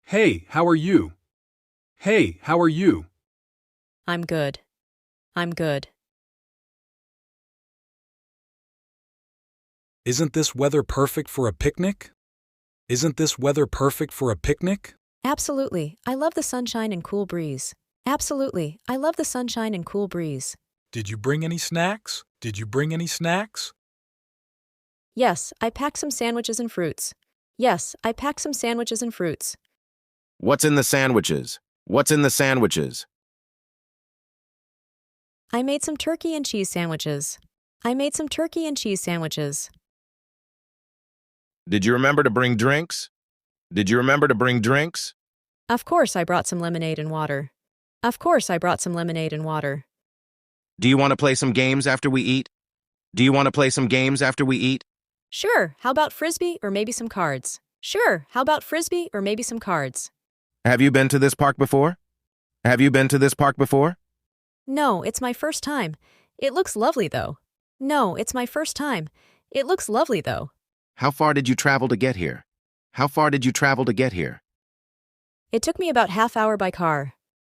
Hey, how are you? Hey, how are you? I'm good. I'm good. Isn't this weather perfect for a picnic? Isn't this weather perfect for a picnic? Absolutely. I love the sunshine and cool breeze. Absolutely. I love the sunshine and cool breeze. Did you bring any snacks? Did you bring any snacks? Yes, I packed some sandwiches and fruits. Yes, I packed some sandwiches and fruits. What's in the sandwiches? What's in the sandwiches? I made some turkey and cheese sandwiches. I made some turkey and cheese sandwiches. Did you remember to bring drinks? Did you remember to bring drinks? Of course, I brought some lemonade and water. Of course, I brought some lemonade and water. Do you want to play some games after we eat? Do you want to play some games after we eat? Sure, how about frisbee or maybe some cards? Sure, how about frisbee or maybe some cards? Have you been to this park before? Have you been to this park before? No, it's my first time. It looks lovely though. No, it's my first time. It looks lovely though. How far did you travel to get here? How far did you travel to get here? It took me about half hour by car.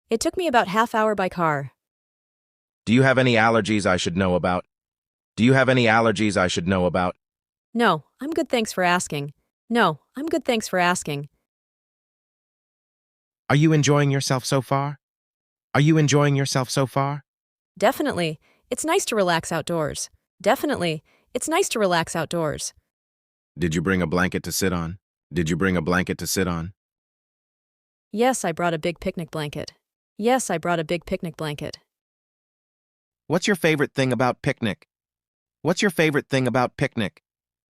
It took me about half hour by car. Do you have any allergies I should know about? Do you have any allergies I should know about? No, I'm good thanks for asking. No, I'm good thanks for asking. Are you enjoying yourself so far? Are you enjoying yourself so far? Definitely, it's nice to relax outdoors. Definitely, it's nice to relax outdoors. Did you bring a blanket to sit on? Did you bring a blanket to sit on? Yes, I brought a big picnic blanket. Yes, I brought a big picnic blanket. What's your favorite thing about picnic? What's your favorite thing about picnic?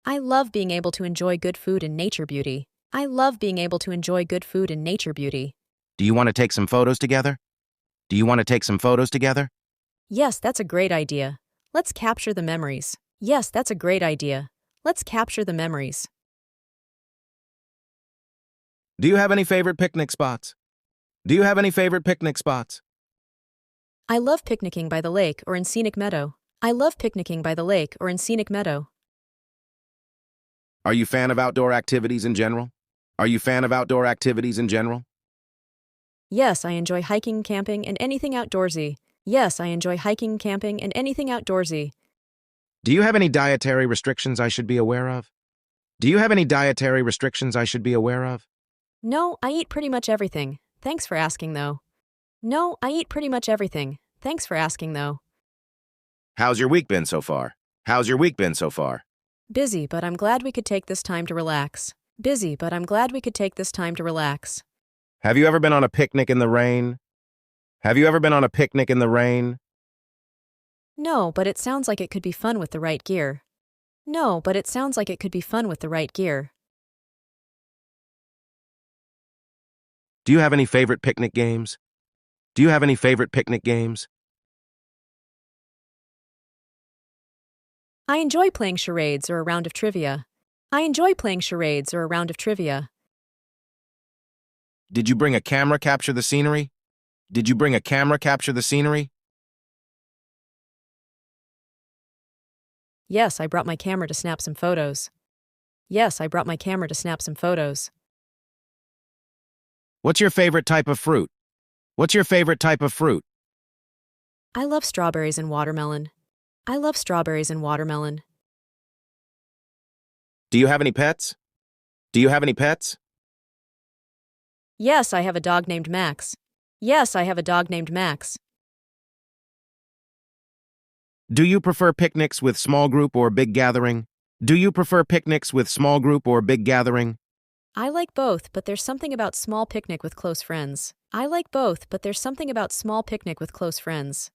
I love being able to enjoy good food and nature beauty. I love being able to enjoy good food and nature beauty. Do you want to take some photos together? Do you want to take some photos together? Yes, that's a great idea. Let's capture the memories. Yes, that's a great idea. Let's capture the memories. Do you have any favorite picnic spots? Do you have any favorite picnic spots? I love picnicking by the lake or in scenic meadow. I love picnicking by the lake or in scenic meadow. Are you a fan of outdoor activities in general? Are you a fan of outdoor activities in general? Yes, I enjoy hiking, camping, and anything outdoorsy. Yes, I enjoy hiking, camping, and anything outdoorsy. Do you have any dietary restrictions I should be aware of? Do you have any dietary restrictions I should be aware of? No, I eat pretty much everything. Thanks for asking, though. No, I eat pretty much everything. Thanks for asking, though. How's your week been so far? How's your week been so far? Busy, but I'm glad we could take this time to relax. Busy, but I'm glad we could take this time to relax. Have you ever been on a picnic in the rain? Have you ever been on a picnic in the rain? No, but it sounds like it could be fun with the right gear. No, but it sounds like it could be fun with the right gear. Do you have any favorite picnic games? Do you have any favorite picnic games? I enjoy playing charades or a round of trivia. I enjoy playing charades or a round of trivia. Did you bring a camera capture the scenery? Did you bring a camera capture the scenery? Yes, I brought my camera to snap some photos. Yes, I brought my camera to snap some photos. What's your favorite type of fruit? What's your favorite type of fruit? I love strawberries and watermelon. I love strawberries and watermelon. Do you have any pets? Do you have any pets? Yes, I have a dog named Max. Yes, I have a dog named Max. Do you prefer picnics with small group or big gathering? Do you prefer picnics with small group or big gathering? I like both, but there's something about small picnic with close friends. I like both, but there's something about small picnic with close friends.